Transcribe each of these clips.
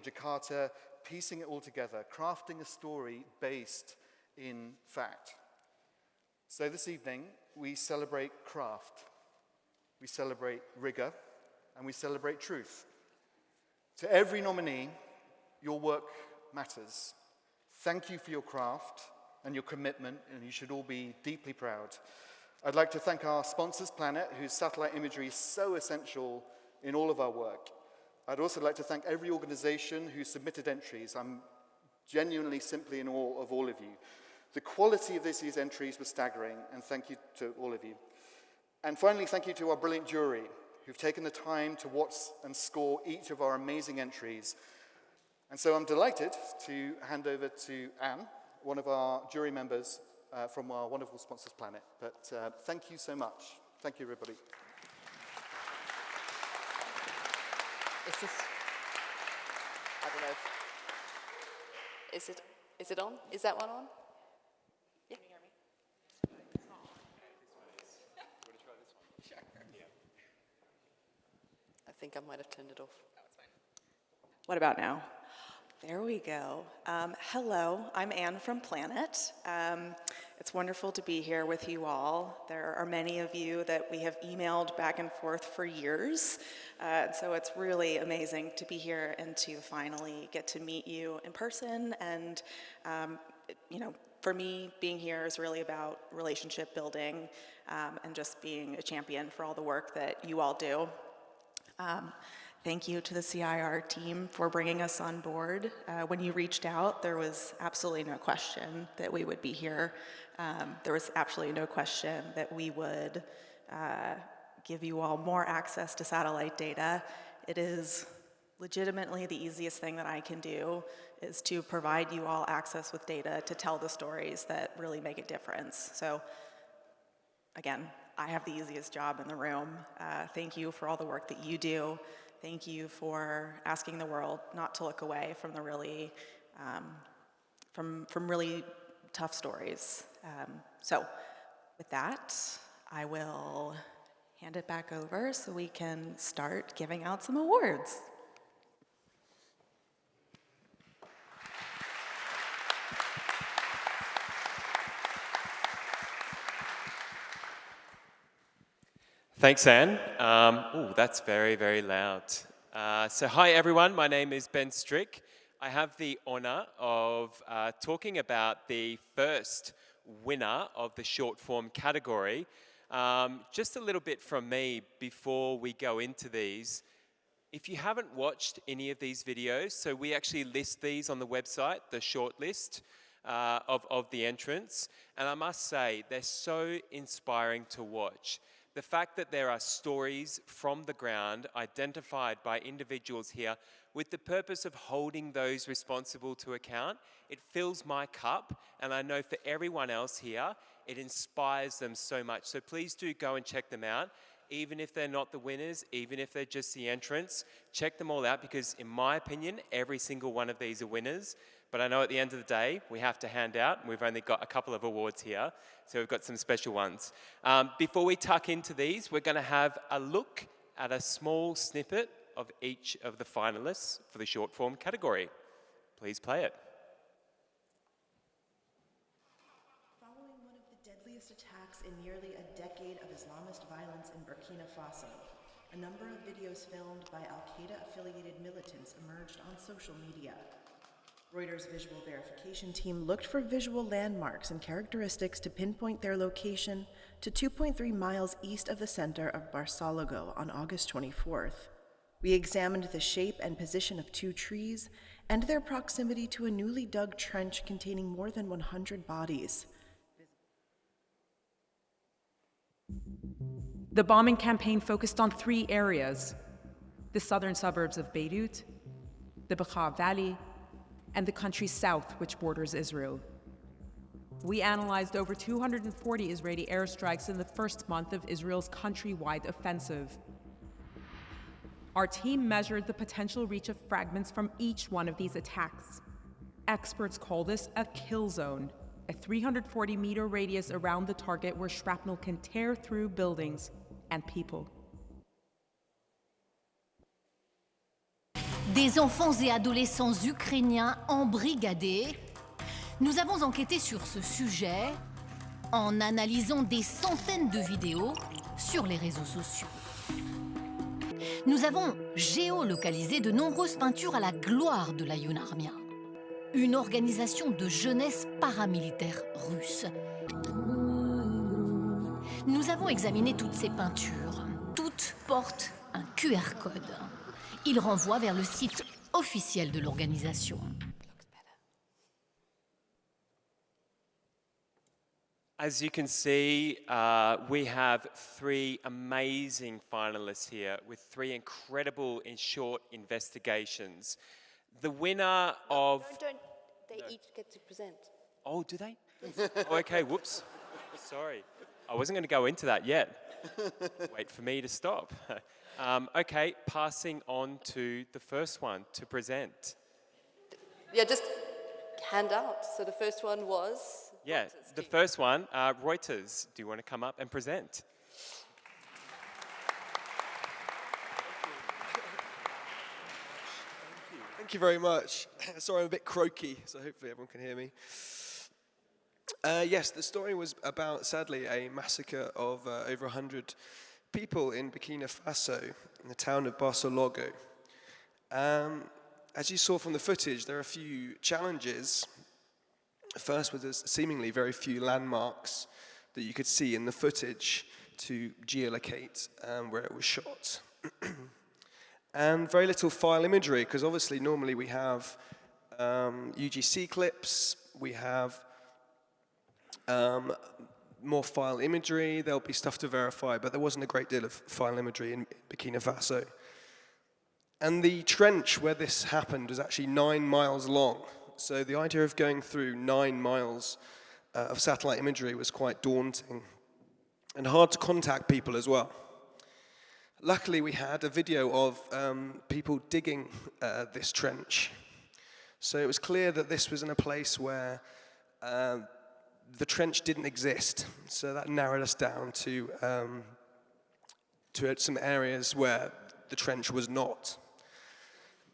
Jakarta, piecing it all together, crafting a story based in fact. So this evening, we celebrate craft, we celebrate rigor, and we celebrate truth. To every nominee, your work matters. Thank you for your craft and your commitment, and you should all be deeply proud. I'd like to thank our sponsors, Planet, whose satellite imagery is so essential in all of our work. I'd also like to thank every organization who submitted entries. I'm genuinely simply in awe of all of you. The quality of this year's entries was staggering, and thank you to all of you. And finally, thank you to our brilliant jury, who've taken the time to watch and score each of our amazing entries. And so I'm delighted to hand over to Anne, one of our jury members from our wonderful sponsors, Planet. But thank you so much. Thank you, everybody. Is this, I don't know. Is it on? Is that one on? Yeah. Can you hear me? It's not on. This one is. You want to try this one? Sure. Yeah. I think I might have turned it off. No, it's fine. What about now? There we go. Hello, I'm Anne from Planet. It's wonderful to be here with you all. There are many of you that we have emailed back and forth for years, so it's really amazing to be here and to finally get to meet you in person. And for me, being here is really about relationship building and just being a champion for all the work that you all do. Thank you to the CIR team for bringing us on board. When you reached out, there was absolutely no question that we would be here. There was absolutely no question that we would give you all more access to satellite data. It is legitimately the easiest thing that I can do is to provide you all access with data to tell the stories that really make a difference. So again, I have the easiest job in the room. Thank you for all the work that you do. Thank you for asking the world not to look away from the really, from really tough stories. So with that, I will hand it back over so we can start giving out some awards. Thanks, Anne. Oh, that's very, very loud. So hi, everyone. My name is Ben Strick. I have the honor of talking about the first winner of the short form category. Just a little bit from me before we go into these. If you haven't watched any of these videos, so we actually list these on the website, the short list of the entrants. And I must say, they're so inspiring to watch. The fact that there are stories from the ground identified by individuals here with the purpose of holding those responsible to account, it fills my cup, and I know for everyone else here, it inspires them so much. So please do go and check them out, even if they're not the winners, even if they're just the entrants. Check them all out because, in my opinion, every single one of these are winners. But I know at the end of the day, we have to hand out, and we've only got a couple of awards here, so we've got some special ones. Before we tuck into these, we're going to have a look at a small snippet of each of the finalists for the short form category. Please play it. Following one of the deadliest attacks in nearly a decade of Islamist violence in Burkina Faso, a number of videos filmed by Al-Qaeda-affiliated militants emerged on social media. Reuters' visual verification team looked for visual landmarks and characteristics to pinpoint their location to 2.3 miles east of the center of Barsalago on August 24th. We examined the shape and position of two trees and their proximity to a newly dug trench containing more than 100 bodies. The bombing campaign focused on 3 areas: the southern suburbs of Beirut, the Bekaa Valley, and the country's south, which borders Israel. We analyzed over 240 Israeli airstrikes in the first month of Israel's countrywide offensive. Our team measured the potential reach of fragments from each one of these attacks. Experts call this a kill zone, a 340-meter radius around the target where shrapnel can tear through buildings and people. des enfants et adolescents ukrainiens embrigadés, nous avons enquêté sur ce sujet en analysant des centaines de vidéos sur les réseaux sociaux. Nous avons géolocalisé de nombreuses peintures à la gloire de la Younarmia, une organisation de jeunesse paramilitaire russe. Nous avons examiné toutes ces peintures. Toutes portent un QR code. Il renvoie vers le site officiel de l'organisation. As you can see, we have 3 amazing finalists here with 3 incredible and short investigations. The winner of... They each get to present. Oh, do they? Oh, okay, whoops. Sorry. I wasn't going to go into that yet. Wait for me to stop. Okay, passing on to the first one to present. Yeah, just hand out. So the first one was... Yeah, the first one, Reuters. Do you want to come up and present? Thank you very much. Sorry, I'm a bit croaky, so hopefully everyone can hear me. Yes, the story was about, sadly, a massacre of over 100 people in Burkina Faso, in the town of Barcelogo. As you saw from the footage, there are a few challenges. First, was there's seemingly very few landmarks that you could see in the footage to geolocate where it was shot. And very little file imagery, because obviously normally we have UGC clips, we have more file imagery, there'll be stuff to verify, but there wasn't a great deal of file imagery in Burkina Faso. And the trench where this happened was actually 9 miles long. So the idea of going through 9 miles of satellite imagery was quite daunting and hard to contact people as well. Luckily, we had a video of people digging this trench. So it was clear that this was in a place where the trench didn't exist. So that narrowed us down to some areas where the trench was not.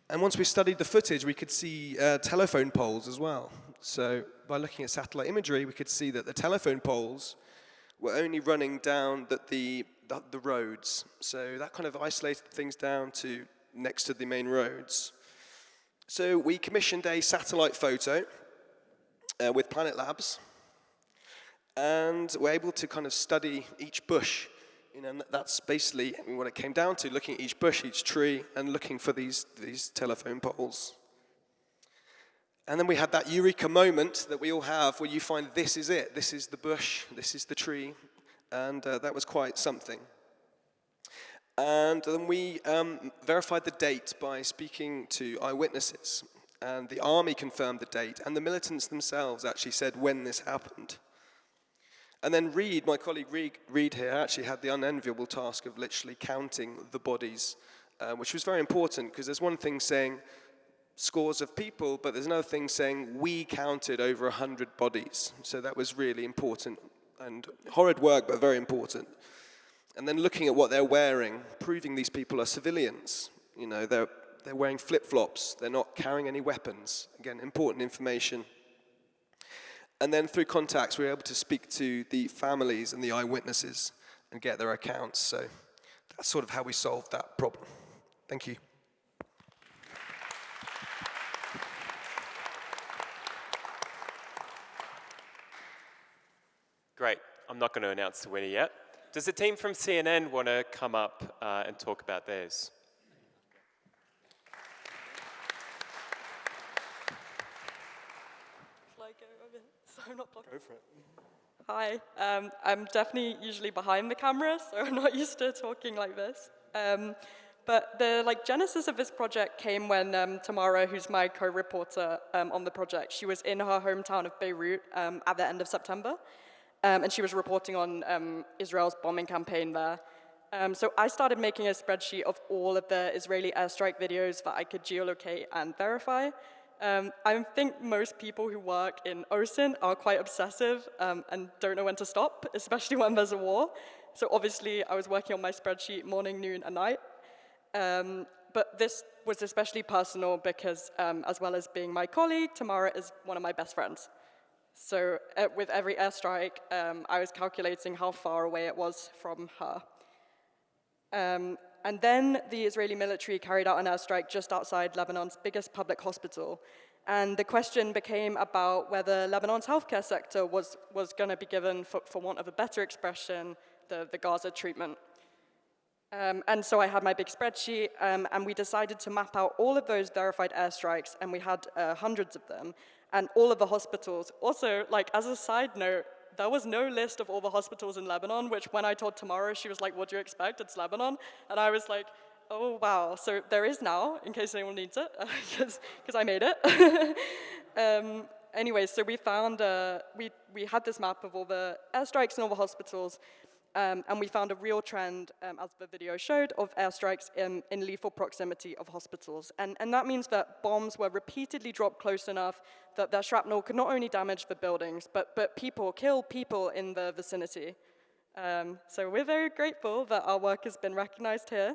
And once we studied the footage, we could see telephone poles as well. So by looking at satellite imagery, we could see that the telephone poles were only running down the roads. So that kind of isolated things down to next to the main roads. So we commissioned a satellite photo with Planet Labs, and we're able to kind of study each bush. You know, and that's basically what it came down to, looking at each bush, each tree, and looking for these telephone poles. And then we had that eureka moment that we all have where you find this is it, this is the bush, this is the tree, and that was quite something. And then we verified the date by speaking to eyewitnesses, and the army confirmed the date, and the militants themselves actually said when this happened. And then Reed, my colleague Reed here, actually had the unenviable task of literally counting the bodies, which was very important, because there's one thing saying scores of people, but there's another thing saying we counted over 100 bodies. So that was really important, and horrid work, but very important. And then looking at what they're wearing, proving these people are civilians. You know, they're wearing flip-flops, they're not carrying any weapons. Again, important information. And then through contacts, we were able to speak to the families and the eyewitnesses and get their accounts. So that's sort of how we solved that problem. Thank you. Great. I'm not going to announce the winner yet. Does the team from CNN want to come up and talk about theirs? I'm not blocking. Go for it. Hi, I'm definitely usually behind the camera, so I'm not used to talking like this. But the genesis of this project came when Tamara, who's my co-reporter on the project, she was in her hometown of Beirut at the end of September, and she was reporting on Israel's bombing campaign there. So I started making a spreadsheet of all of the Israeli airstrike videos that I could geolocate and verify. I think most people who work in OSINT are quite obsessive and don't know when to stop, especially when there's a war. So obviously, I was working on my spreadsheet morning, noon, and night. But this was especially personal because, as well as being my colleague, Tamara is one of my best friends. So with every airstrike, I was calculating how far away it was from her. And then the Israeli military carried out an airstrike just outside Lebanon's biggest public hospital. And the question became about whether Lebanon's healthcare sector was going to be given, for want of a better expression, the Gaza treatment. And so I had my big spreadsheet, and we decided to map out all of those verified airstrikes, and we had hundreds of them, and all of the hospitals. Also, like, as a side note, there was no list of all the hospitals in Lebanon, which when I told Tamara, she was like, what do you expect? It's Lebanon. And I was like, oh, wow. So there is now, in case anyone needs it, because I made it. Anyway, so we found, we had this map of all the airstrikes and all the hospitals, and we found a real trend, as the video showed, of airstrikes in lethal proximity of hospitals. And that means that bombs were repeatedly dropped close enough that their shrapnel could not only damage the buildings, but kill people in the vicinity. So we're very grateful that our work has been recognized here.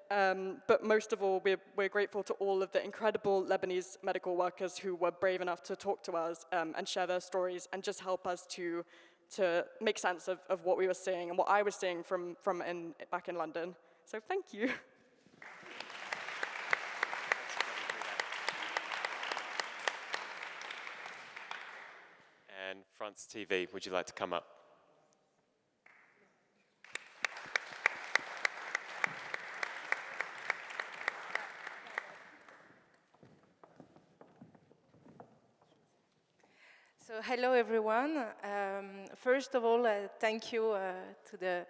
But most of all, we're grateful to all of the incredible Lebanese medical workers who were brave enough to talk to us and share their stories and just help us to make sense of what we were seeing and what I was seeing back in London. So thank you. And France TV, would you like to come up? So hello everyone. First of all, thank you to the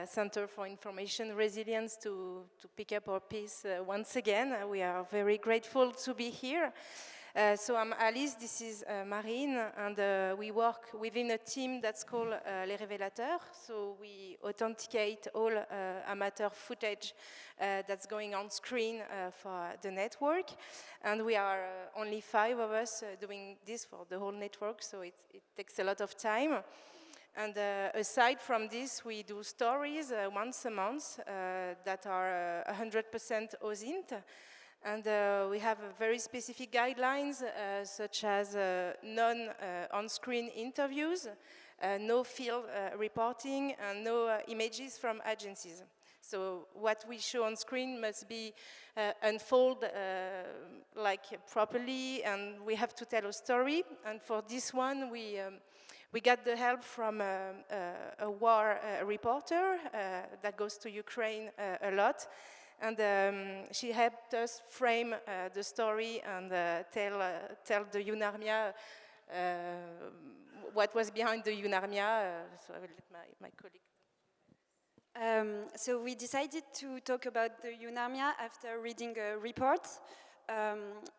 Center for Information Resilience to pick up our piece once again. We are very grateful to be here. So I'm Alice, this is Marine, and we work within a team that's called Les Révélateurs. So we authenticate all amateur footage that's going on screen for the network. And we are only 5 of us doing this for the whole network, so it takes a lot of time. And aside from this, we do stories once a month that are 100% OSINT. And we have very specific guidelines, such as on-screen interviews, no field reporting, and no images from agencies. So what we show on screen must be unfold properly, and we have to tell a story. And for this one, we got the help from a war reporter that goes to Ukraine a lot. And she helped us frame the story and tell the UNARMIA what was behind the UNARMIA. So I will let my colleague. So we decided to talk about the UNARMIA after reading a report.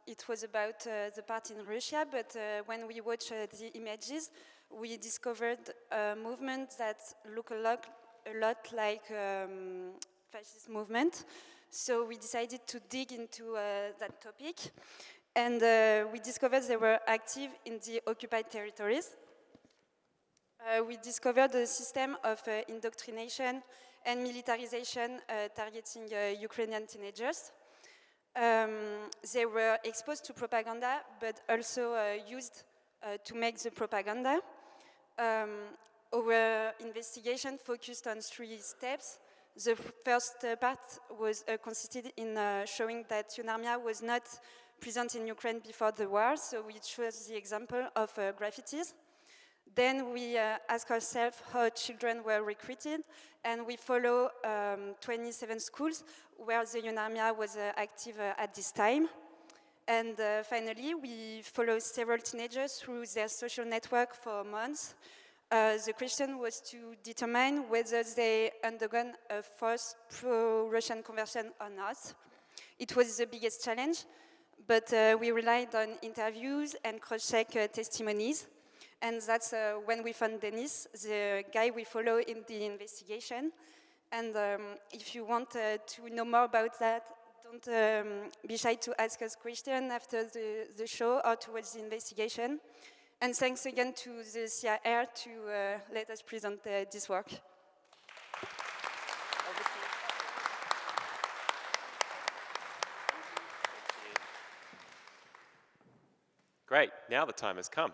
It was about the part in Russia, but when we watched the images, we discovered a movement that looked a lot like fascist movement. So we decided to dig into that topic, and we discovered they were active in the occupied territories. We discovered a system of indoctrination and militarization targeting Ukrainian teenagers. They were exposed to propaganda, but also used to make the propaganda. Our investigation focused on 3 steps. The first part was consisted in showing that UNARMIA was not present in Ukraine before the war, so we chose the example of graffitis. Then we asked ourselves how children were recruited, and we follow 27 schools where the UNARMIA was active at this time. And finally, we follow several teenagers through their social network for months. The question was to determine whether they undergone a forced pro-Russian conversion or not. It was the biggest challenge, but we relied on interviews and cross-check testimonies. And that's when we found Denis, the guy we follow in the investigation. And if you want to know more about that, don't be shy to ask us questions after the show or towards the investigation. And thanks again to the CIR to let us present this work. Great, now the time has come.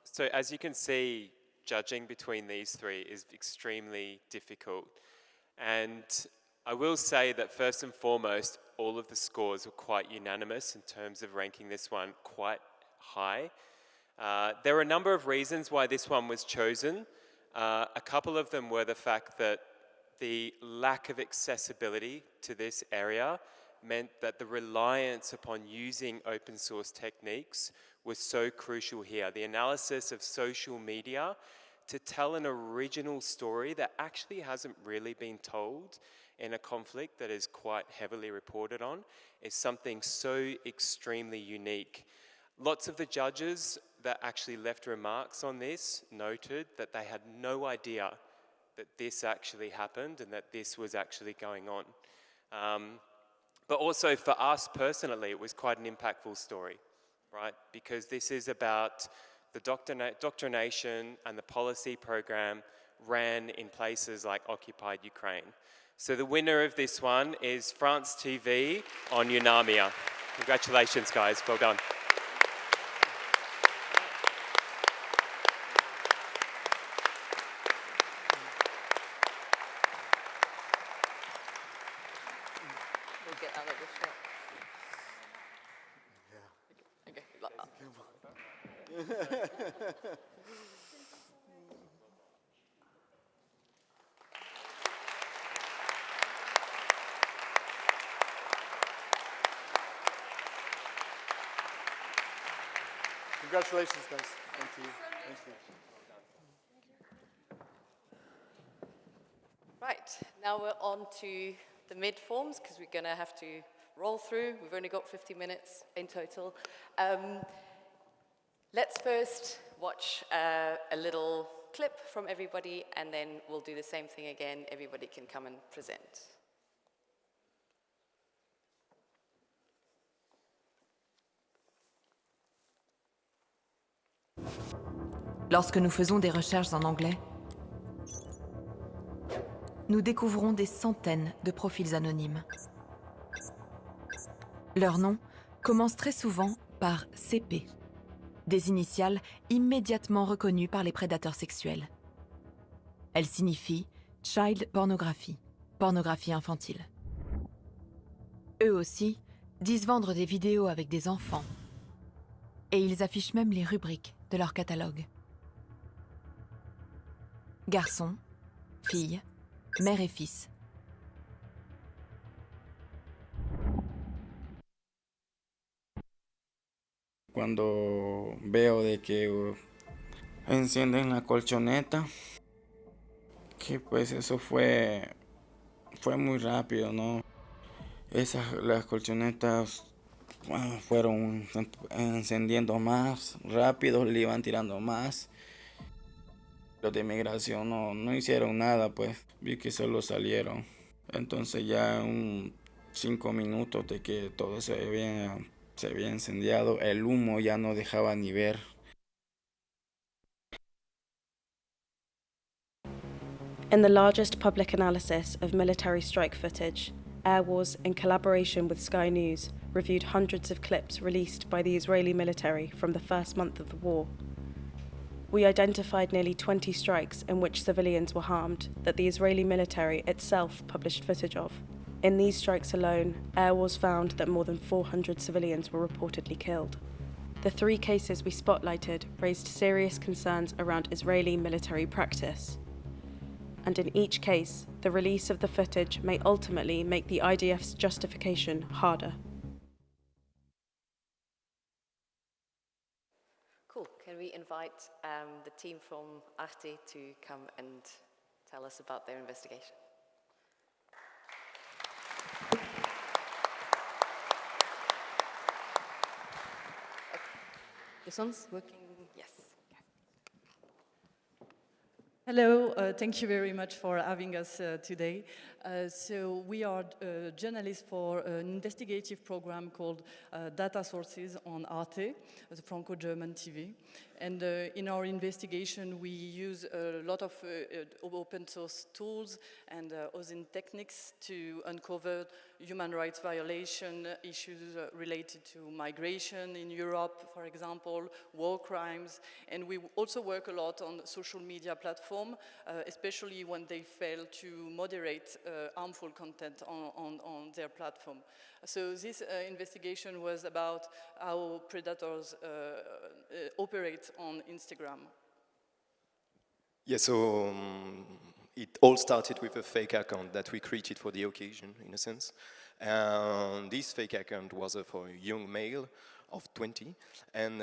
So as you can see, judging between these three is extremely difficult. And I will say that first and foremost, all of the scores were quite unanimous in terms of ranking this one quite high. There are a number of reasons why this one was chosen. A couple of them were the fact that the lack of accessibility to this area meant that the reliance upon using open source techniques was so crucial here. The analysis of social media to tell an original story that actually hasn't really been told in a conflict that is quite heavily reported on is something so extremely unique. Lots of the judges that actually left remarks on this noted that they had no idea that this actually happened and that this was actually going on. But also for us personally, it was quite an impactful story, right? Because this is about the doctrination and the policy program ran in places like occupied Ukraine. So the winner of this one is France TV on UNAMIA. Congratulations, guys. Well done. We'll get out of the shot. Okay. Congratulations, guys. Thank you. Thank you. Right, now we're on to the mid-forms because we're going to have to roll through. We've only got 50 minutes in total. Let's first watch a little clip from everybody, and then we'll do the same thing again. Everybody can come and present. Lorsque nous faisons des recherches en anglais, nous découvrons des centaines de profils anonymes. Leur nom commence très souvent par CP, des initiales immédiatement reconnues par les prédateurs sexuels. Elles signifient Child Pornography, pornographie infantile. Eux aussi disent vendre des vidéos avec des enfants, et ils affichent même les rubriques de leur catalogue. Garçons, filles, mère et fils. Cuando veo de que encienden la colchoneta, que pues eso fue muy rápido, ¿no? Las colchonetas fueron encendiendo más rápido, le iban tirando más. Los de migración no hicieron nada, pues vi que solo salieron. Entonces ya 5 minutos de que todo se había incendiado, el humo ya no dejaba ni ver. In the largest public analysis of military strike footage, Air Wars, in collaboration with Sky News, reviewed hundreds of clips released by the Israeli military from the first month of the war. We identified nearly 20 strikes in which civilians were harmed that the Israeli military itself published footage of. In these strikes alone, Air Wars found that more than 400 civilians were reportedly killed. The 3 cases we spotlighted raised serious concerns around Israeli military practice. And in each case, the release of the footage may ultimately make the IDF's justification harder. Cool. Can we invite the team from Arte to come and tell us about their investigation? This one's working? Yes. Hello, thank you very much for having us today. So we are journalists for an investigative program called Data Sources on Arte, the Franco-German TV. And in our investigation, we use a lot of open source tools and OSINV techniques to uncover human rights violation issues related to migration in Europe, for example, war crimes. And we also work a lot on social media platforms, especially when they fail to moderate harmful content on their platform. So this investigation was about how predators operate on Instagram. Yeah, so it all started with a fake account that we created for the occasion, in a sense. And this fake account was for a young male of 20, and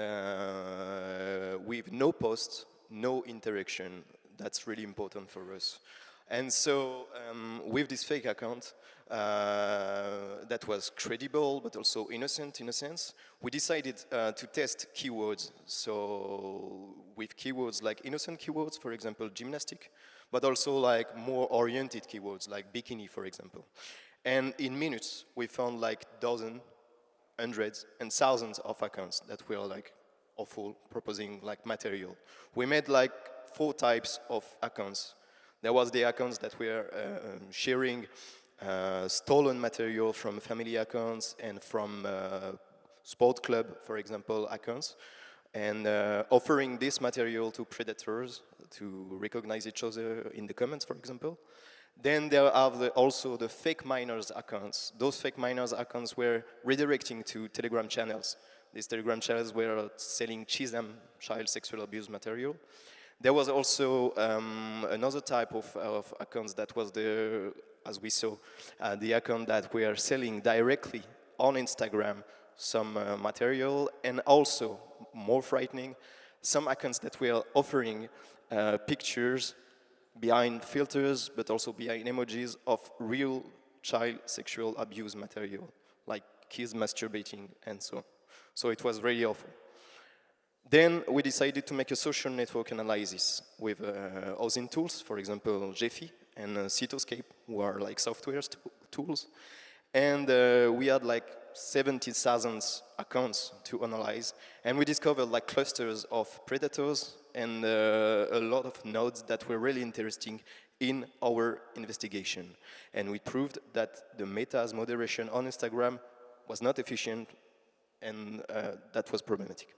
with no posts, no interaction. That's really important for us. And so with this fake account, that was credible but also innocent in a sense, we decided to test keywords. So with keywords like innocent keywords, for example, gymnastic, but also like more oriented keywords like bikini, for example. And in minutes, we found like dozens, hundreds, and thousands of accounts that were like awful, proposing like material. We made like 4 types of accounts. There was the accounts that were sharing stolen material from family accounts and from sport club, for example, accounts, and offering this material to predators to recognize each other in the comments, for example. Then there are also the fake minors accounts. Those fake minors accounts were redirecting to Telegram channels. These Telegram channels were selling CISM, child sexual abuse material. There was also another type of accounts that was as we saw, the account that we are selling directly on Instagram some material, and also, more frightening, some accounts that were offering pictures behind filters, but also behind emojis of real child sexual abuse material, like kids masturbating and so on. So it was really awful. Then we decided to make a social network analysis with OSINV tools, for example, Gephi and Cytoscape, who are like software tools. And we had like 70,000 accounts to analyze. And we discovered like clusters of predators and a lot of nodes that were really interesting in our investigation. And we proved that the meta's moderation on Instagram was not efficient, and that was problematic.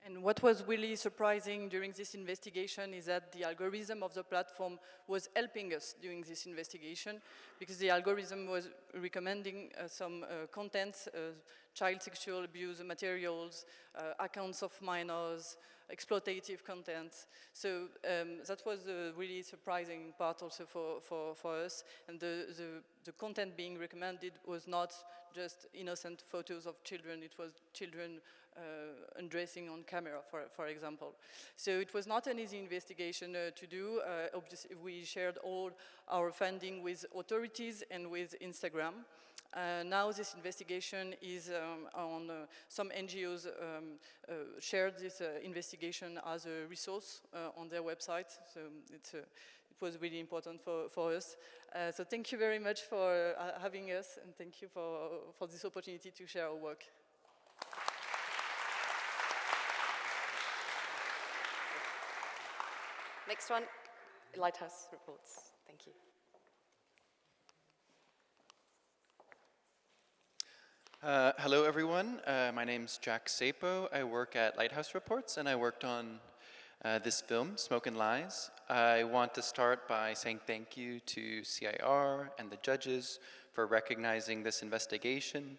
And what was really surprising during this investigation is that the algorithm of the platform was helping us during this investigation, because the algorithm was recommending some contents, child sexual abuse materials, accounts of minors, exploitative contents. So that was a really surprising part also for us. And the content being recommended was not just innocent photos of children, it was children undressing on camera, for example. So it was not an easy investigation to do. Obviously, we shared all our funding with authorities and with Instagram. Now this investigation is on some NGOs shared this investigation as a resource on their website. So it was really important for us. So thank you very much for having us, and thank you for this opportunity to share our work. Next one, Lighthouse Reports. Thank you. Hello, everyone. My name's Jack Sapo. I work at Lighthouse Reports, and I worked on this film, Smoke and Lies. I want to start by saying thank you to CIR and the judges for recognizing this investigation.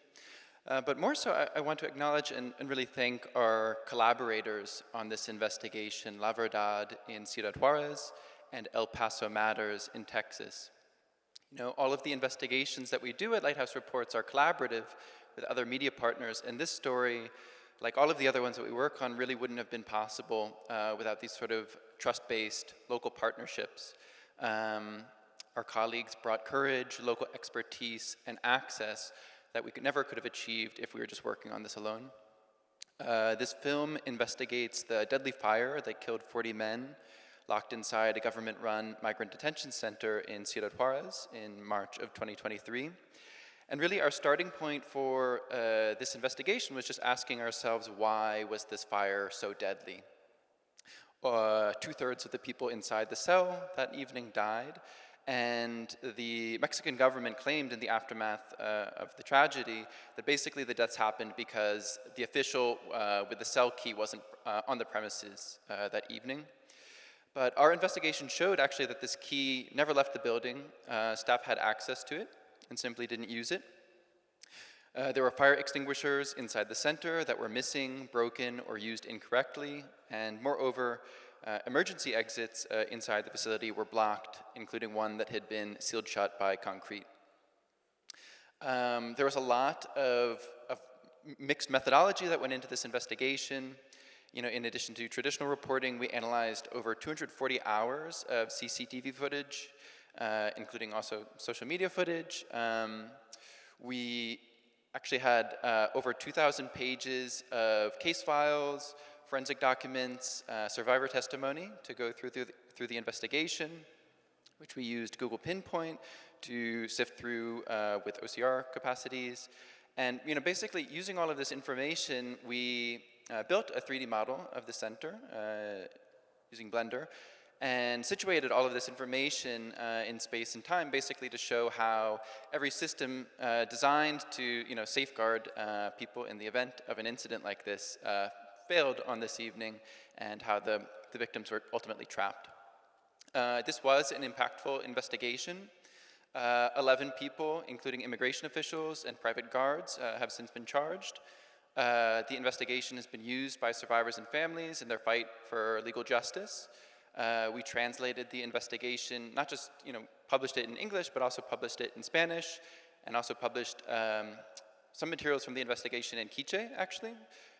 But more so, I want to acknowledge and really thank our collaborators on this investigation, La Verdad in Ciudad Juarez and El Paso Matters in Texas. You know, all of the investigations that we do at Lighthouse Reports are collaborative with other media partners, and this story, like all of the other ones that we work on, really wouldn't have been possible without these sort of trust-based local partnerships. Our colleagues brought courage, local expertise, and access that we never could have achieved if we were just working on this alone. This film investigates the deadly fire that killed 40 men locked inside a government-run migrant detention center in Ciudad Juarez in March of 2023. And really our starting point for this investigation was just asking ourselves, why was this fire so deadly? 2/3 of the people inside the cell that evening died, and the Mexican government claimed in the aftermath of the tragedy that basically the deaths happened because the official with the cell key wasn't on the premises that evening. But our investigation showed actually that this key never left the building. Staff had access to it and simply didn't use it. There were fire extinguishers inside the center that were missing, broken, or used incorrectly, and moreover, emergency exits inside the facility were blocked, including one that had been sealed shut by concrete. There was a lot of mixed methodology that went into this investigation. In addition to traditional reporting, we analyzed over 240 hours of CCTV footage, including also social media footage. We actually had over 2,000 pages of case files, forensic documents, survivor testimony to go through the investigation, which we used Google Pinpoint to sift through with OCR capacities. And basically using all of this information, we built a 3D model of the center using Blender, and situated all of this information in space and time, basically to show how every system designed to safeguard people in the event of an incident like this failed on this evening, and how the victims were ultimately trapped. This was an impactful investigation. 11 people, including immigration officials and private guards, have since been charged. The investigation has been used by survivors and families in their fight for legal justice. We translated the investigation, not just published it in English, but also published it in Spanish, and also published some materials from the investigation in Quiche, actually,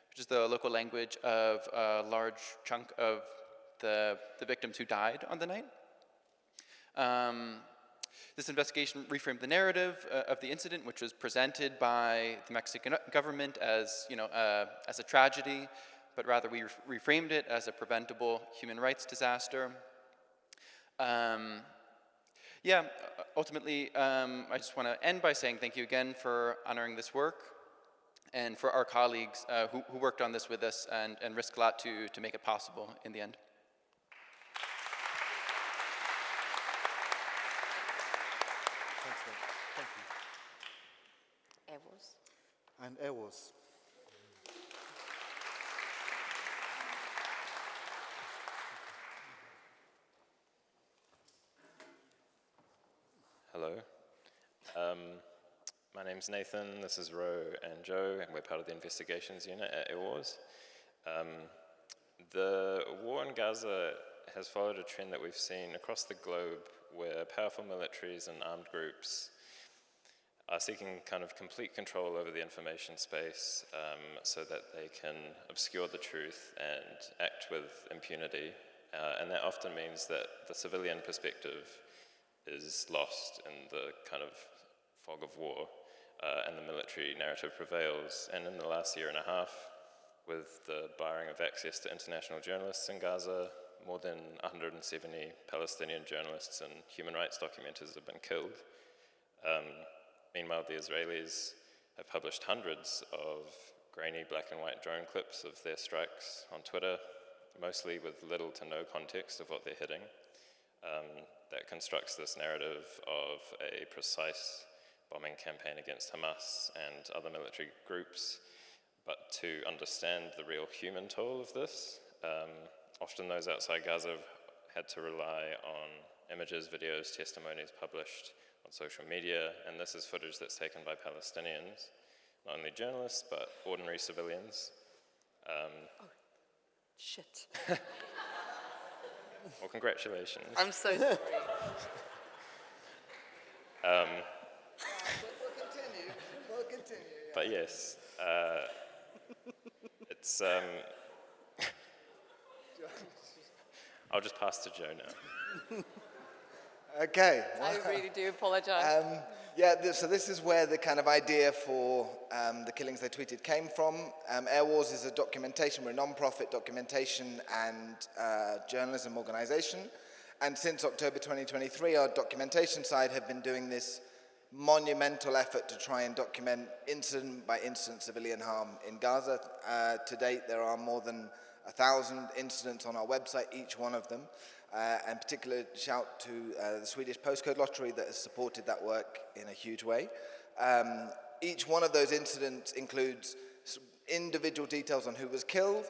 which is the local language of a large chunk of the victims who died on the night. This investigation reframed the narrative of the incident, which was presented by the Mexican government as a tragedy, but rather we reframed it as a preventable human rights disaster. Ultimately, I just want to end by saying thank you again for honoring this work, and for our colleagues who worked on this with us and risked a lot to make it possible in the end. Thanks, Nick. Thank you. Airwars. And Airwars. Hello. My name's Nathan, this is Ro and Joe, and we're part of the investigations unit at Airwars. The war in Gaza has followed a trend that we've seen across the globe, where powerful militaries and armed groups are seeking kind of complete control over the information space so that they can obscure the truth and act with impunity. And that often means that the civilian perspective is lost in the kind of fog of war, and the military narrative prevails. And in the last year and a half, with the barring of access to international journalists in Gaza, more than 170 Palestinian journalists and human rights documenters have been killed. Meanwhile, the Israelis have published hundreds of grainy black and white drone clips of their strikes on Twitter, mostly with little to no context of what they're hitting. That constructs this narrative of a precise bombing campaign against Hamas and other military groups. But to understand the real human toll of this, often those outside Gaza have had to rely on images, videos, testimonies published on social media, and this is footage that's taken by Palestinians, not only journalists, but ordinary civilians. Oh, shit. Well, congratulations. I'm so sorry. We'll continue. But yes, it's, I'll just pass to Joe now. Okay. I really do apologize. So this is where the kind of idea for the killings they tweeted came from. Air Wars is a documentation, we're a non-profit documentation and journalism organization. And since October 2023, our documentation side have been doing this monumental effort to try and document incident by incident civilian harm in Gaza. To date, there are more than 1,000 incidents on our website, each one of them. And particular shout to the Swedish postcode lottery that has supported that work in a huge way. Each one of those incidents includes individual details on who was killed,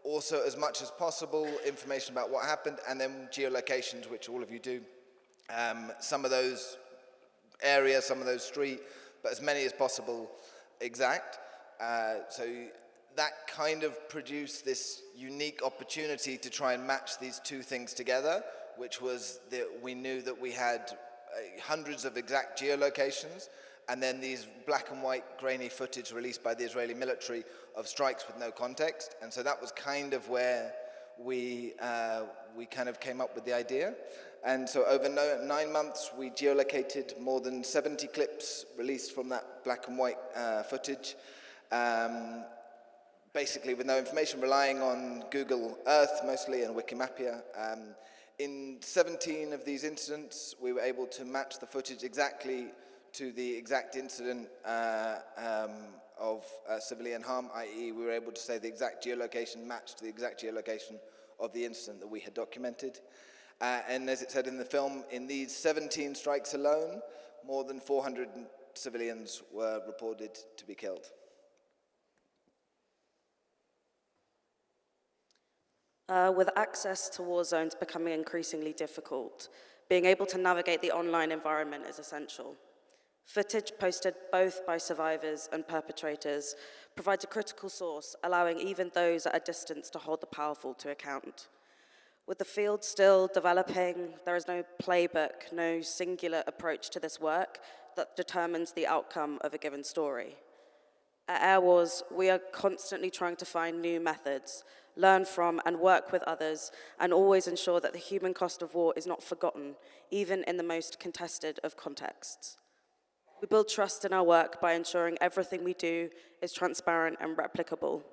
also as much as possible information about what happened, and then geolocations, which all of you do. Some of those areas, some of those street, but as many as possible exact. So that kind of produced this unique opportunity to try and match these two things together, which was that we knew that we had hundreds of exact geolocations, and then these black and white grainy footage released by the Israeli military of strikes with no context. And so that was kind of where we kind of came up with the idea. And so over 9 months, we geolocated more than 70 clips released from that black and white footage. Basically with no information, relying on Google Earth mostly and Wikimapia. In 17 of these incidents, we were able to match the footage exactly to the exact incident of civilian harm, i.e. we were able to say the exact geolocation matched the exact geolocation of the incident that we had documented. And as it said in the film, in these 17 strikes alone, more than 400 civilians were reported to be killed. With access to war zones becoming increasingly difficult, being able to navigate the online environment is essential. Footage posted both by survivors and perpetrators provides a critical source, allowing even those at a distance to hold the powerful to account. With the field still developing, there is no playbook, no singular approach to this work that determines the outcome of a given story. At Air Wars, we are constantly trying to find new methods, learn from and work with others, and always ensure that the human cost of war is not forgotten, even in the most contested of contexts. We build trust in our work by ensuring everything we do is transparent and replicable.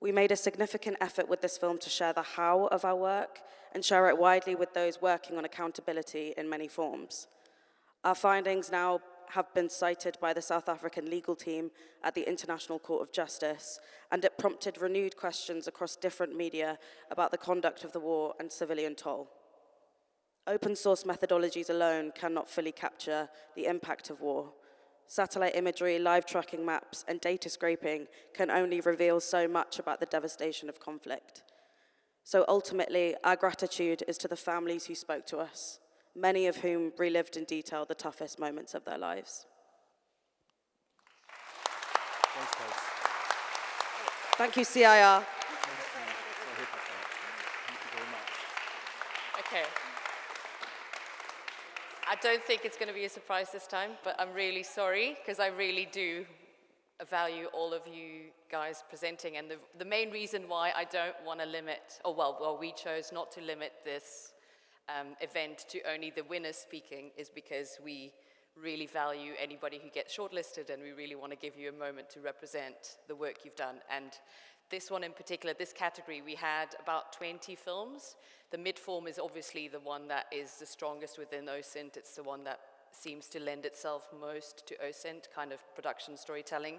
We made a significant effort with this film to share the how of our work and share it widely with those working on accountability in many forms. Our findings now have been cited by the South African legal team at the International Court of Justice, and it prompted renewed questions across different media about the conduct of the war and civilian toll. Open source methodologies alone cannot fully capture the impact of war. Satellite imagery, live tracking maps, and data scraping can only reveal so much about the devastation of conflict. So ultimately, our gratitude is to the families who spoke to us, many of whom relived in detail the toughest moments of their lives. Thanks, guys. Thank you, CIR. Okay. I don't think it's going to be a surprise this time, but I'm really sorry, because I really do value all of you guys presenting. And the main reason why I don't want to limit, we chose not to limit this event to only the winners speaking is because we really value anybody who gets shortlisted, and we really want to give you a moment to represent the work you've done. And this one in particular, this category, we had about 20 films. The mid-form is obviously the one that is the strongest within OSINT. It's the one that seems to lend itself most to OSINT, kind of production storytelling.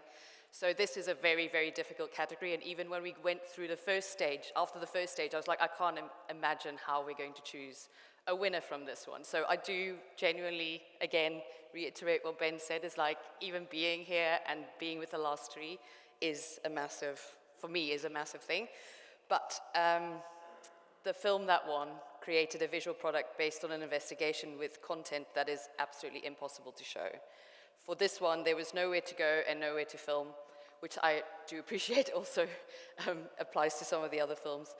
So this is a very, very difficult category, and even when we went through the first stage, after the first stage, I was like, I can't imagine how we're going to choose a winner from this one. So I do genuinely, again, reiterate what Ben said, is like, even being here and being with the last three is a massive, for me, is a massive thing. But the film that won created a visual product based on an investigation with content that is absolutely impossible to show. For this one, there was nowhere to go and nowhere to film, which I do appreciate also applies to some of the other films.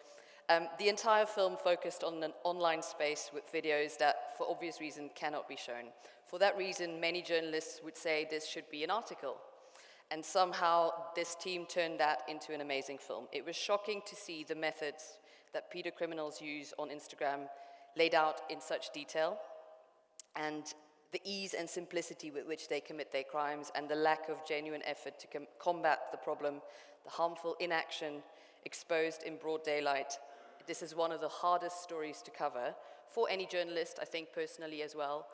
The entire film focused on an online space with videos that, for obvious reasons, cannot be shown. For that reason, many journalists would say this should be an article. And somehow, this team turned that into an amazing film. It was shocking to see the methods that pedocriminals use on Instagram laid out in such detail. and the ease and simplicity with which they commit their crimes, and the lack of genuine effort to combat the problem, the harmful inaction exposed in broad daylight. This is one of the hardest stories to cover for any journalist, I think personally as well,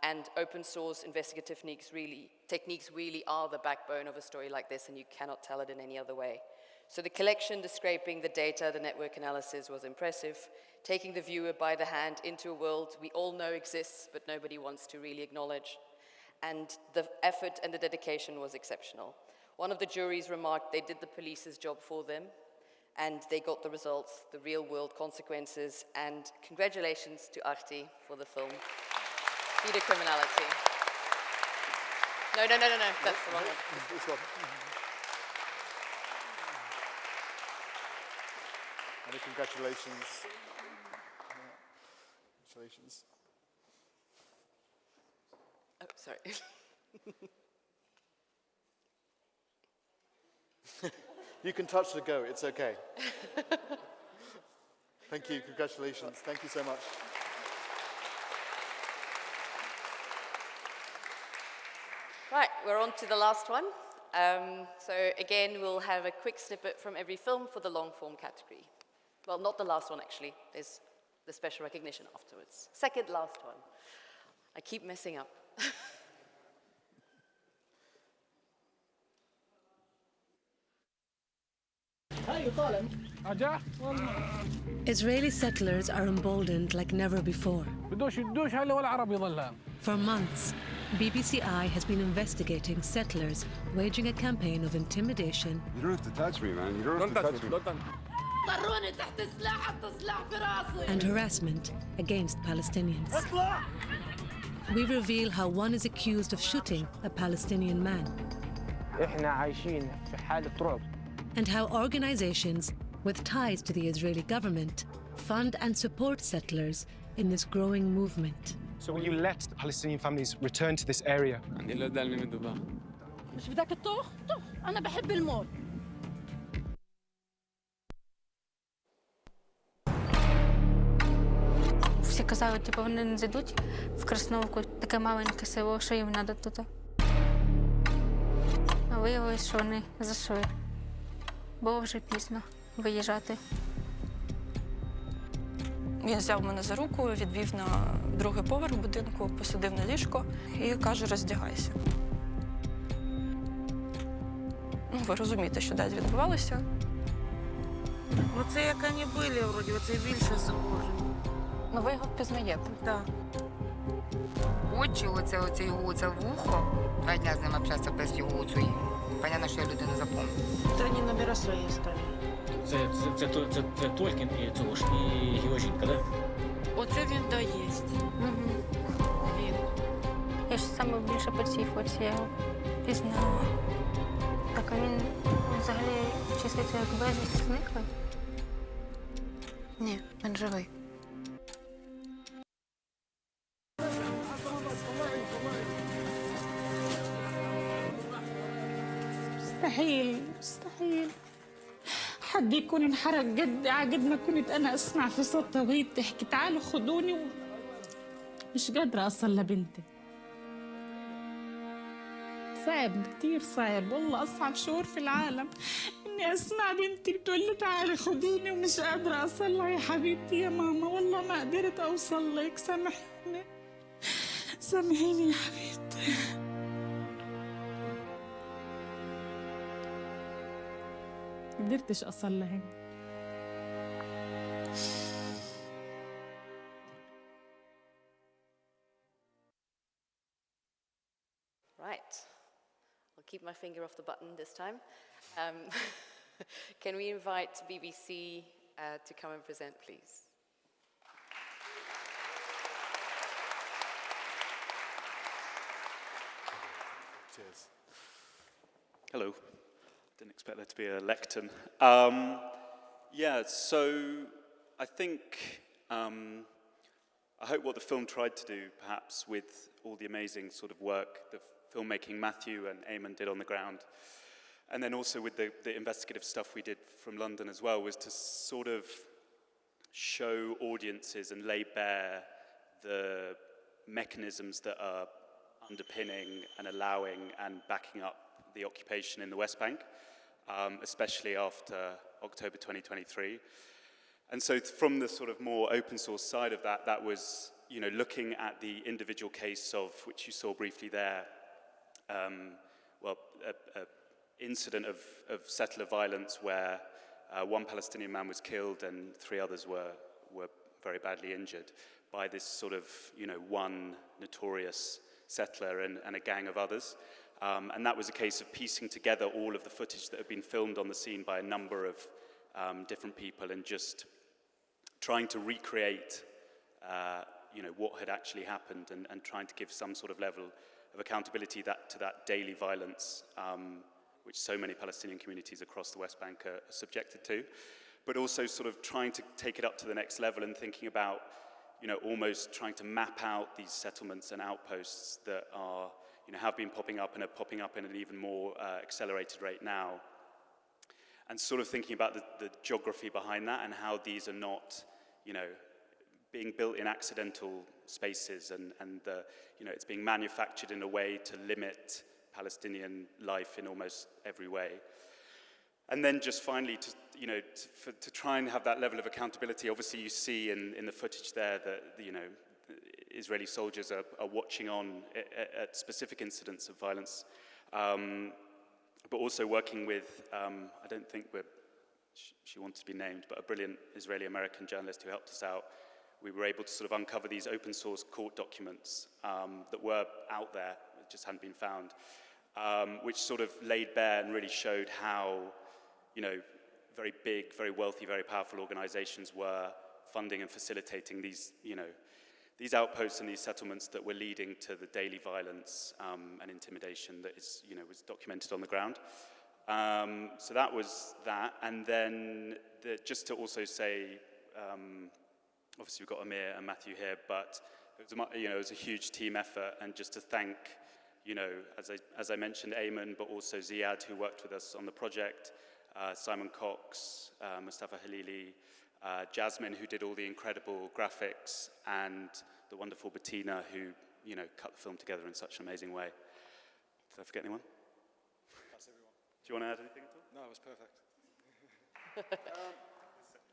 and open source investigative techniques really are the backbone of a story like this, and you cannot tell it in any other way. So the collection, the scraping, the data, the network analysis was impressive, taking the viewer by the hand into a world we all know exists, but nobody wants to really acknowledge. And the effort and the dedication was exceptional. One of the juries remarked they did the police's job for them, and they got the results, the real-world consequences, and congratulations to Arti for the film. Peter Criminality. No, that's the wrong one. This one. Many congratulations. Congratulations. Oh, sorry. You can touch the go, it's okay. Thank you, congratulations. Thank you so much. Right, we're on to the last one. So again, we'll have a quick snippet from every film for the long form category. Well, not the last one actually, there's the special recognition afterwards. Second last one. I keep messing up. Israeli settlers are emboldened like never before. For months, BBCI has been investigating settlers waging a campaign of intimidation. You don't have to touch me, man. You don't have to touch me. And harassment against Palestinians. We reveal how one is accused of shooting a Palestinian man. And how organizations with ties to the Israeli government fund and support settlers in this growing movement. So will you let Palestinian families return to this area? Всі казали, типу, вони не зайдуть в Красновку, таке маленьке село, що їм треба тут. А виявилось, що вони зайшли. Було вже пізно виїжджати. Він взяв мене за руку, відвів на другий поверх будинку, посадив на ліжко і каже, роздягайся. Ну, ви розумієте, що далі відбувалося. Оце як вони були, вроді, оце більше схоже. Ну, ви його впізнаєте? Так. Очі, оце його вухо. 2 дня з ним общатися без його оцю. Понятно, що я людину запомню. Це вони номера свої ставили. Це Толькін і цього ж, і його жінка, так? Оце він да є. Він. Я ж саме більше по цій фоці я його пізнала. Так, а він взагалі числиться як безвісти зниклий? Ні, він живий. مستحيل حد يكون انحرق قد ما كنت انا اسمع في صوتها وهي بتحكي تعالوا خدوني مش قادره اصل لبنتي. صعب كثير صعب والله، اصعب شعور في العالم اني اسمع بنتي بتقول لي تعالي خديني ومش قادره اوصل لها. يا حبيبتي يا ماما والله ما قدرت اوصل لك، سامحيني سامحيني يا حبيبتي. قدرتش أصل لها. Right. I'll keep my finger off the button this time. Can we invite BBC to come and present, please? Cheers. Hello. Didn't expect there to be a lectern. Yeah, so I think, I hope what the film tried to do, perhaps with all the amazing sort of work, the filmmaking Matthew and Eamon did on the ground, and then also with the investigative stuff we did from London as well, was to sort of show audiences and lay bare mechanisms that are underpinning and allowing and backing up the occupation in the West Bank, especially after October 2023. And so from the sort of more open source side of that, that was, you know, looking at the individual case of, which you saw briefly there, well, a incident of settler violence where one Palestinian man was killed and 3 others were very badly injured by this sort of, you know, one notorious settler and a gang of others. And that was a case of piecing together all of the footage that had been filmed on the scene by a number of different people and just trying to recreate, you know, what had actually happened and trying to give some sort of level of accountability to that daily violence, which so many Palestinian communities across the West Bank are subjected to, but also sort of trying to take it up to the next level and thinking about, you know, almost trying to map out these settlements and outposts that are, you know, have been popping up and are popping up in an even more accelerated rate now. And sort of thinking about the geography behind that and how these are not, you know, being built in accidental spaces and you know, it's being manufactured in a way to limit Palestinian life in almost every way. And then just finally, to try and have that level of accountability, obviously you see in the footage there that, you know, Israeli soldiers are watching on at specific incidents of violence, but also working with, I don't think she wants to be named, but a brilliant Israeli-American journalist who helped us out. We were able to sort of uncover these open source court documents that were out there, just hadn't been found, which sort of laid bare and really showed how, you know, very big, very wealthy, very powerful organizations were funding and facilitating these, you know, these outposts and these settlements that were leading to the daily violence and intimidation that is, you know, was documented on the ground. So that was that, and then just to also say, obviously we've got Amir and Matthew here, but it was, you know, it was a huge team effort, and just to thank, you know, as I mentioned, Eamon, but also Ziad, who worked with us on the project, Simon Cox, Mustafa Halili, Jasmine, who did all the incredible graphics, and the wonderful Bettina, who, you know, cut the film together in such an amazing way. Did I forget anyone? That's everyone. Do you want to add anything at all? No, it was perfect.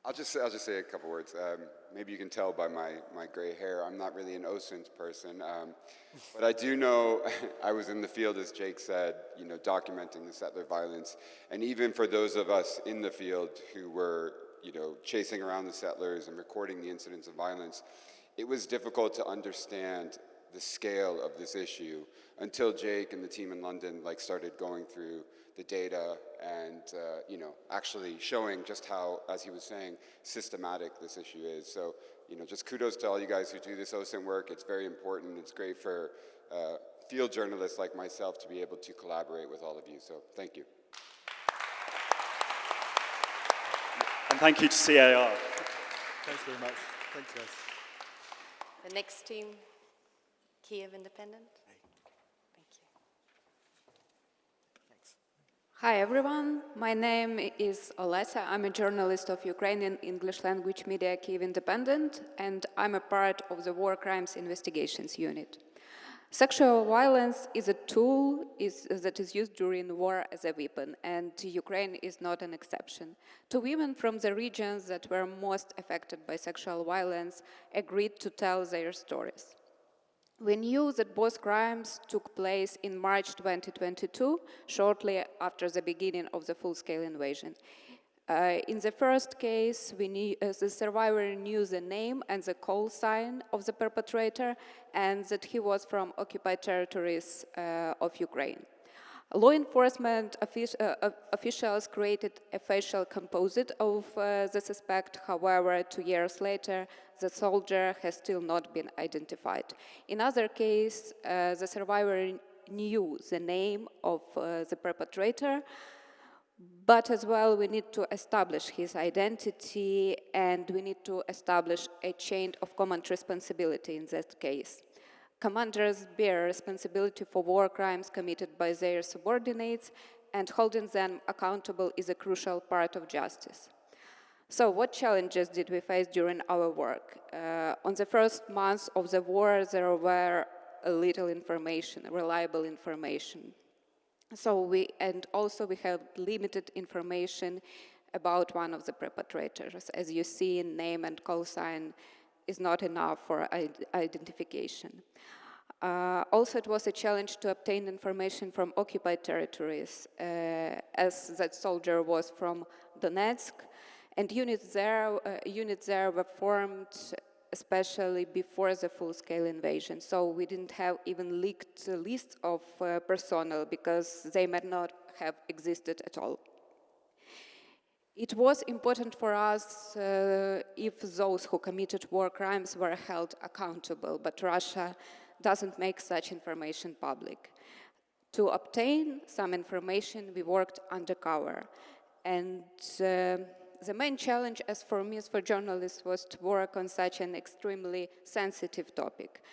I'll just say a couple words. Maybe you can tell by my gray hair, I'm not really an OSINT person, but I do know I was in the field, as Jake said, you know, documenting the settler violence, and even for those of us in the field who were, you know, chasing around the settlers and recording the incidents of violence, it was difficult to understand the scale of this issue until Jake and the team in London started going through the data and you know, actually showing just how, as he was saying, systematic this issue is. So, you know, just kudos to all you guys who do this OSINT work. It's very important. It's great for field journalists like myself to be able to collaborate with all of you. So thank you. And thank you to CIR. Thanks very much. Thanks, guys. The next team, Kiev Independent. Hi everyone, my name is Olesa. I'm a journalist of Ukrainian English language media Kiev Independent, and I'm a part of the War Crimes Investigations Unit. Sexual violence is a tool that is used during war as a weapon, and Ukraine is not an exception. 2 women from the regions that were most affected by sexual violence agreed to tell their stories. We knew that both crimes took place in March 2022, shortly after the beginning of the full-scale invasion. In the first case, the survivor knew the name and the call sign of the perpetrator, and that he was from occupied territories of Ukraine. Law enforcement officials created a facial composite of the suspect. However, 2 years later, the soldier has still not been identified. In other case, the survivor knew the name of the perpetrator, but as well we need to establish his identity, and we need to establish a chain of common responsibility in that case. Commanders bear responsibility for war crimes committed by their subordinates, and holding them accountable is a crucial part of justice. So what challenges did we face during our work? On the first months of the war, there were little information, reliable information. And also we had limited information about one of the perpetrators. As you see, name and call sign is not enough for identification. Also, it was a challenge to obtain information from occupied territories, as that soldier was from Donetsk, and units there were formed especially before the full-scale invasion. So we didn't have even leaked lists of personnel because they might not have existed at all. It was important for us if those who committed war crimes were held accountable, but Russia doesn't make such information public. To obtain some information, we worked undercover. And the main challenge, as for me, as for journalists, was to work on such an extremely sensitive topic.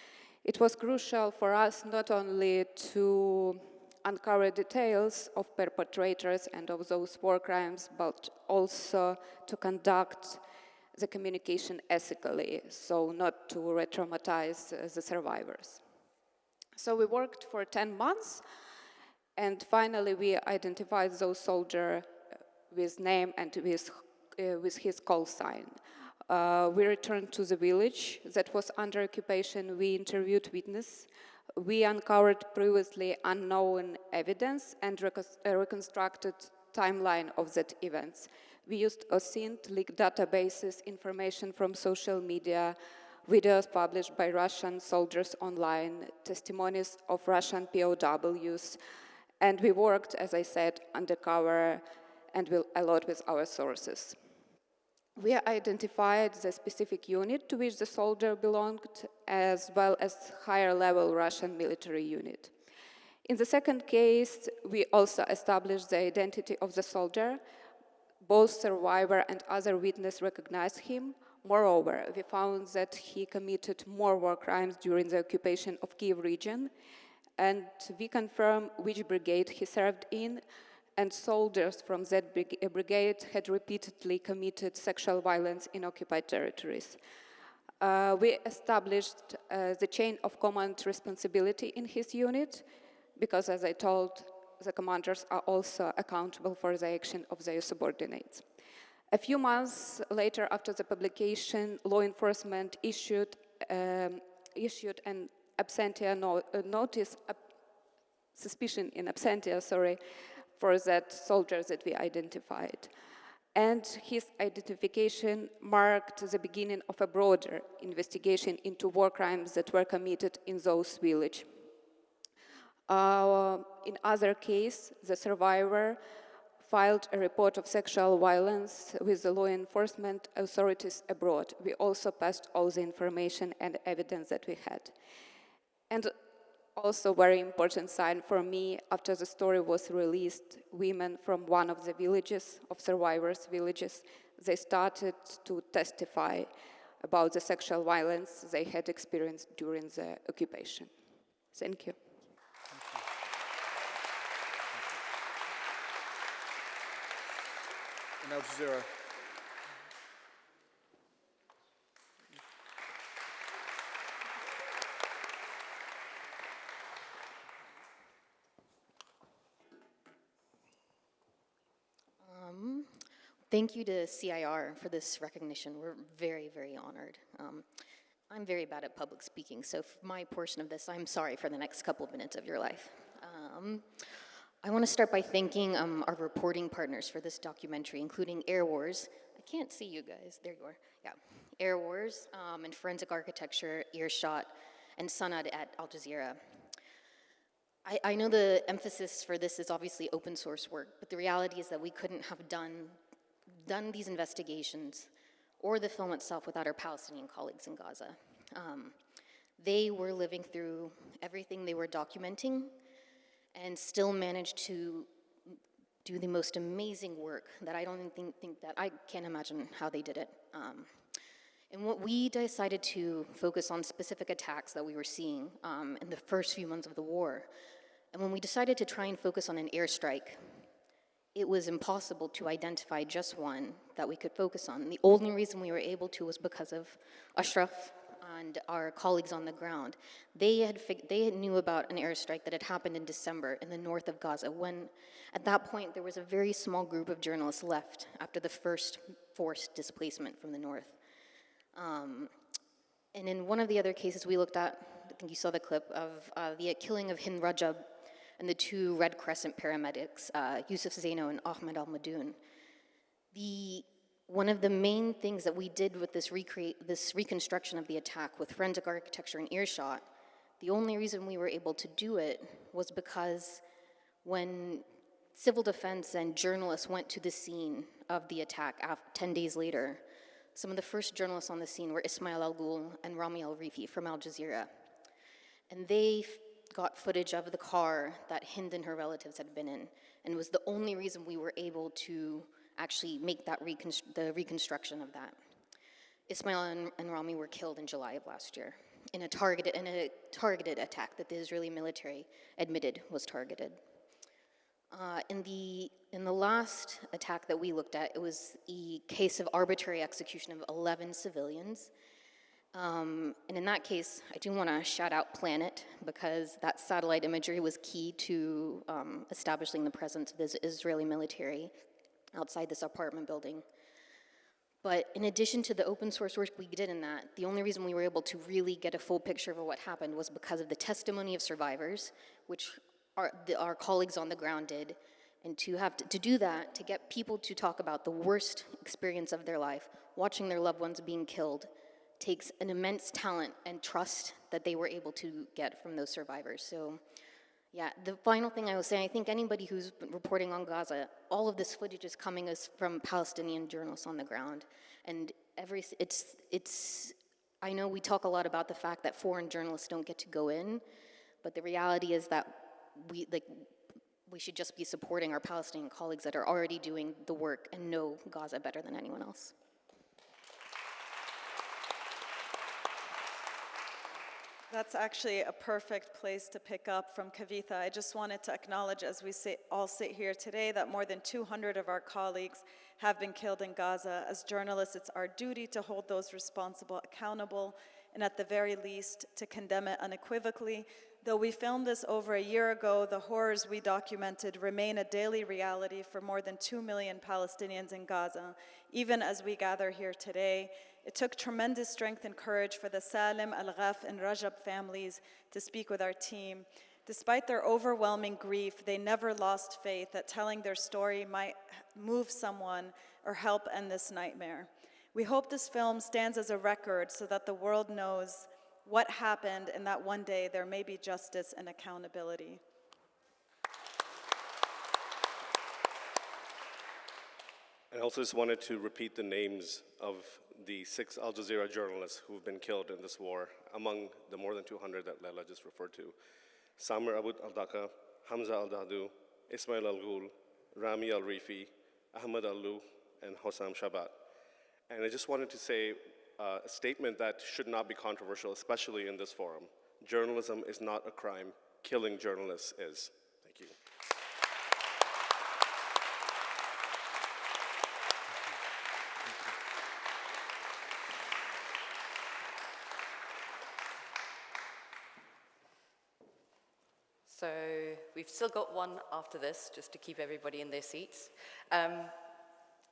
It was crucial for us not only to uncover details of perpetrators and of those war crimes, but also to conduct the communication ethically, so not to re-traumatize the survivors. So we worked for 10 months, and finally we identified those soldiers with name and with his call sign. We returned to the village that was under occupation. We interviewed witnesses. We uncovered previously unknown evidence and reconstructed timeline of that events. We used OSINT, leaked databases, information from social media, videos published by Russian soldiers online, testimonies of Russian POWs, and we worked, as I said, undercover and a lot with our sources. We identified the specific unit to which the soldier belonged, as well as higher-level Russian military unit. In the second case, we also established the identity of the soldier. Both survivor and other witness recognized him. Moreover, we found that he committed more war crimes during the occupation of Kiev region, and we confirmed which brigade he served in, and soldiers from that brigade had repeatedly committed sexual violence in occupied territories. We established the chain of command responsibility in his unit, because, as I told, the commanders are also accountable for the action of their subordinates. A few months later, after the publication, law enforcement issued an absentia notice, suspicion in absentia, for that soldier that we identified. And his identification marked the beginning of a broader investigation into war crimes that were committed in those villages. In other case, the survivor filed a report of sexual violence with the law enforcement authorities abroad. We also passed all the information and evidence that we had. And also very important sign for me, after the story was released, women from one of the villages, of survivors' villages, they started to testify about the sexual violence they had experienced during the occupation. Thank you. In Al Jazeera. Thank you to CIR for this recognition. We're very, very honored. I'm very bad at public speaking, so for my portion of this, I'm sorry for the next couple of minutes of your life. I want to start by thanking our reporting partners for this documentary, including Air Wars. I can't see you guys. There you are. Yeah. Air Wars and Forensic Architecture, Earshot, and Sanad at Al Jazeera. I know the emphasis for this is obviously open source work, but the reality is that we couldn't have done these investigations or the film itself without our Palestinian colleagues in Gaza. They were living through everything they were documenting and still managed to do the most amazing work that I don't even think that I can't imagine how they did it. And what we decided to focus on specific attacks that we were seeing in the first few months of the war. And when we decided to try and focus on an airstrike, it was impossible to identify just one that we could focus on. The only reason we were able to was because of Ashraf and our colleagues on the ground. They knew about an airstrike that had happened in December in the north of Gaza, when at that point there was a very small group of journalists left after the first forced displacement from the north. And in one of the other cases we looked at, I think you saw the clip of the killing of Hind Rajab and the 2 Red Crescent paramedics, Yusuf Zaino and Ahmed Al-Madoun. One of the main things that we did with this reconstruction of the attack with forensic architecture and earshot, the only reason we were able to do it was because when civil defense and journalists went to the scene of the attack 10 days later, some of the first journalists on the scene were Ismail Al-Ghul and Rami Al-Rifi from Al Jazeera. And they got footage of the car that Hind and her relatives had been in, and it was the only reason we were able to actually make that the reconstruction of that. Ismail and Rami were killed in July of last year in a targeted attack that the Israeli military admitted was targeted. In the last attack that we looked at, it was a case of arbitrary execution of 11 civilians. And in that case, I do want to shout out Planet, because that satellite imagery was key to establishing the presence of the Israeli military outside this apartment building. But in addition to the open source work we did in that, the only reason we were able to really get a full picture of what happened was because of the testimony of survivors, which our colleagues on the ground did. And to do that, to get people to talk about the worst experience of their life, watching their loved ones being killed, takes an immense talent and trust that they were able to get from those survivors. So yeah, the final thing I will say, I think anybody who's been reporting on Gaza, all of this footage is coming from Palestinian journalists on the ground. And I know we talk a lot about the fact that foreign journalists don't get to go in, but the reality is that we should just be supporting our Palestinian colleagues that are already doing the work and know Gaza better than anyone else. That's actually a perfect place to pick up from Kavitha. I just wanted to acknowledge, as we all sit here today, that more than 200 of our colleagues have been killed in Gaza. As journalists, it's our duty to hold those responsible accountable, and at the very least, to condemn it unequivocally. Though we filmed this over a year ago, the horrors we documented remain a daily reality for more than 2 million Palestinians in Gaza, even as we gather here today. It took tremendous strength and courage for the Salim, Al-Ghaf, and Rajab families to speak with our team. Despite their overwhelming grief, they never lost faith that telling their story might move someone or help end this nightmare. We hope this film stands as a record so that the world knows what happened and that one day there may be justice and accountability. I also just wanted to repeat the names of the 6 Al Jazeera journalists who've been killed in this war, among the more than 200 that Leila just referred to. Samir Abu al-Daka, Hamza al-Dahdu, Ismail al-Ghul, Rami al-Rifi, Ahmed al-Lu, and Hossam Shabat. And I just wanted to say a statement that should not be controversial, especially in this forum. Journalism is not a crime. Killing journalists is. Thank you. So we've still got one after this, just to keep everybody in their seats.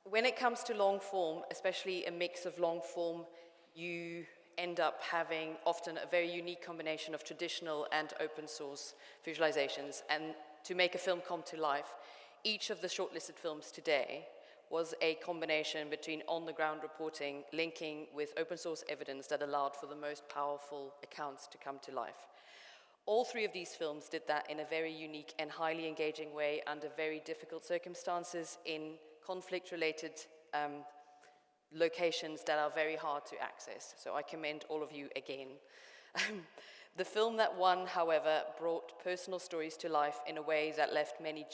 When it comes to long form, especially a mix of long form, you end up having often a very unique combination of traditional and open source visualizations. And to make a film come to life, each of the shortlisted films today was a combination between on-the-ground reporting, linking with open source evidence that allowed for the most powerful accounts to come to life. All 3 of these films did that in a very unique and highly engaging way under very difficult circumstances in conflict-related locations that are very hard to access. So I commend all of you again. The film that won, however, brought personal stories to life in a way that left many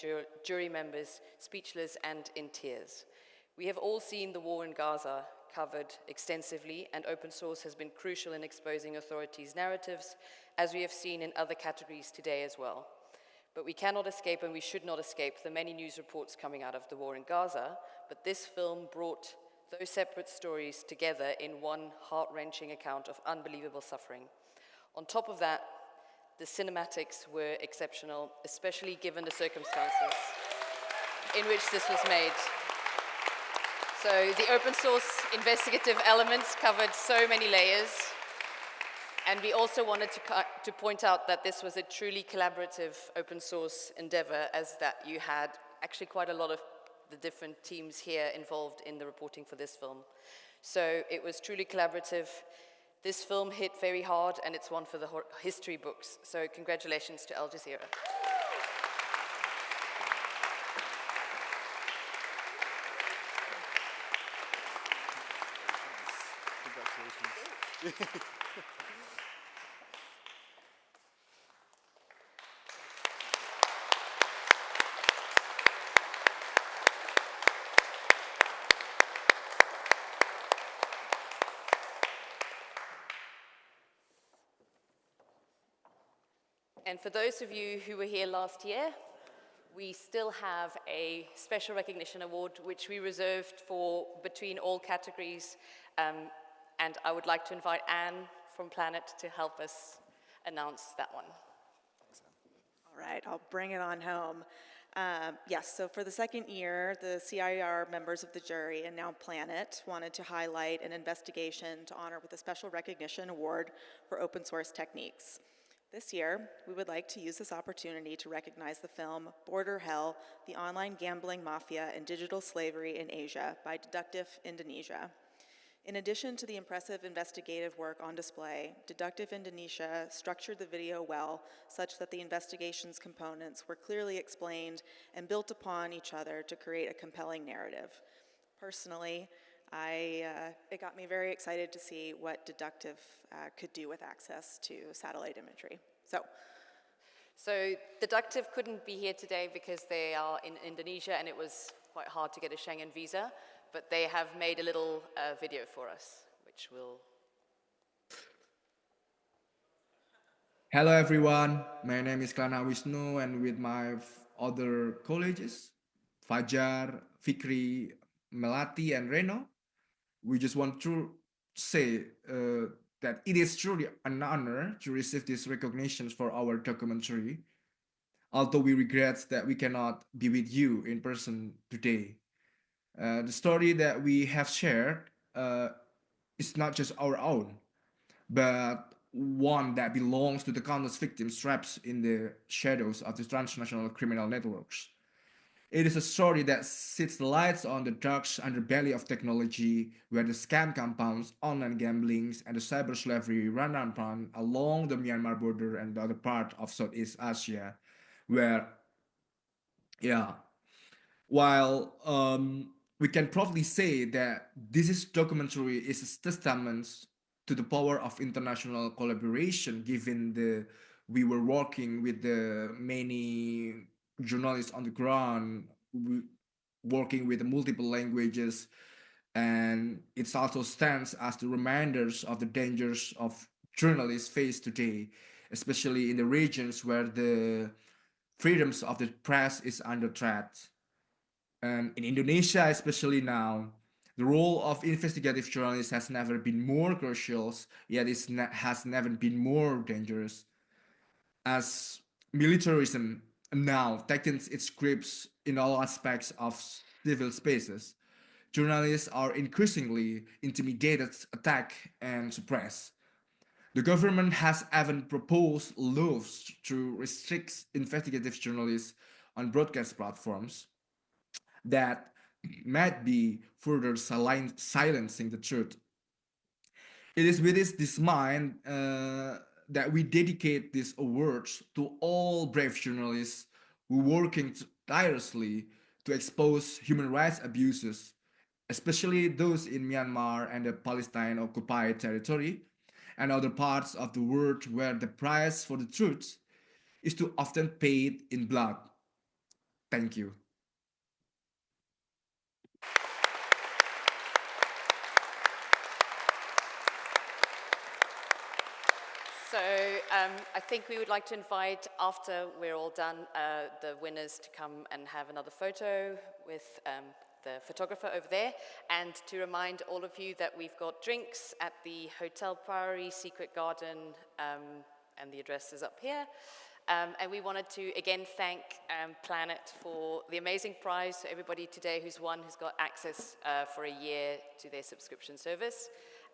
jury members speechless and in tears. We have all seen the war in Gaza covered extensively, and open source has been crucial in exposing authorities' narratives, as we have seen in other categories today as well. But we cannot escape, and we should not escape, the many news reports coming out of the war in Gaza. But this film brought those separate stories together in one heart-wrenching account of unbelievable suffering. On top of that, the cinematics were exceptional, especially given the circumstances in which this was made. So the open source investigative elements covered so many layers. And we also wanted to point out that this was a truly collaborative open source endeavor, as that you had actually quite a lot of the different teams here involved in the reporting for this film. So it was truly collaborative. This film hit very hard, and it's one for the history books. So congratulations to Al Jazeera. Congratulations. And for those of you who were here last year, we still have a special recognition award which we reserved for between all categories. And I would like to invite Anne from Planet to help us announce that one. All right, I'll bring it on home. Yes, so for the second year, the CIR members of the jury and now Planet wanted to highlight an investigation to honor with a special recognition award for open source techniques. This year, we would like to use this opportunity to recognize the film Border Hell, the Online Gambling Mafia and Digital Slavery in Asia by Deductive Indonesia. In addition to the impressive investigative work on display, Deductive Indonesia structured the video well, such that the investigation's components were clearly explained and built upon each other to create a compelling narrative. Personally, it got me very excited to see what Deductive could do with access to satellite imagery. So Deductive couldn't be here today because they are in Indonesia and it was quite hard to get a Schengen visa, but they have made a little video for us, which will... Hello everyone, my name is Klana Wisnu, and with my other colleagues, Fajar, Fikri, Melati, and Reno, we just want to say that it is truly an honor to receive these recognitions for our documentary, although we regret that we cannot be with you in person today. The story that we have shared is not just our own, but one that belongs to the countless victims trapped in the shadows of the transnational criminal networks. It is a story that sheds the lights on the dark underbelly of technology, where the scam compounds, online gamblings, and the cyber slavery run rampant along the Myanmar border and the other part of Southeast Asia, while we can proudly say that this documentary is a testament to the power of international collaboration, given we were working with the many journalists on the ground, working with multiple languages, and it also stands as the reminders of the dangers of journalists face today, especially in the regions where the freedoms of the press is under threat. And in Indonesia, especially now, the role of investigative journalists has never been more crucial, yet has never been more dangerous. As militarism now tightens its grips in all aspects of civil spaces, journalists are increasingly intimidated, attacked, and suppressed. The government has even proposed laws to restrict investigative journalists on broadcast platforms that might be further silencing the truth. It is with this mind that we dedicate these awards to all brave journalists who are working tirelessly to expose human rights abuses, especially those in Myanmar and the Palestine-occupied territory and other parts of the world where the price for the truth is too often paid in blood. Thank you. So I think we would like to invite, after we're all done, the winners to come and have another photo with the photographer over there, and to remind all of you that we've got drinks at the Hotel Priori Secret Garden, and the address is up here. And we wanted to again thank Planet for the amazing prize. So everybody today who's won has got access for a year to their subscription service.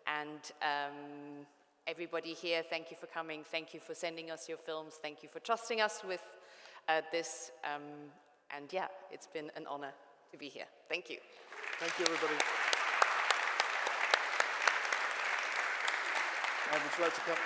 And everybody here, thank you for coming. Thank you for sending us your films. Thank you for trusting us with this. And yeah, it's been an honor to be here. Thank you. Thank you, everybody. Would you like to come?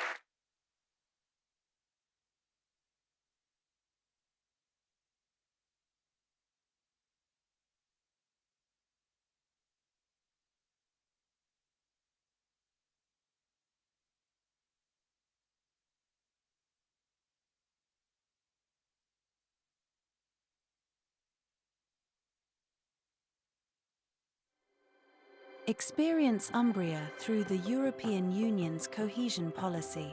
Experience Umbria through the European Union's cohesion policy.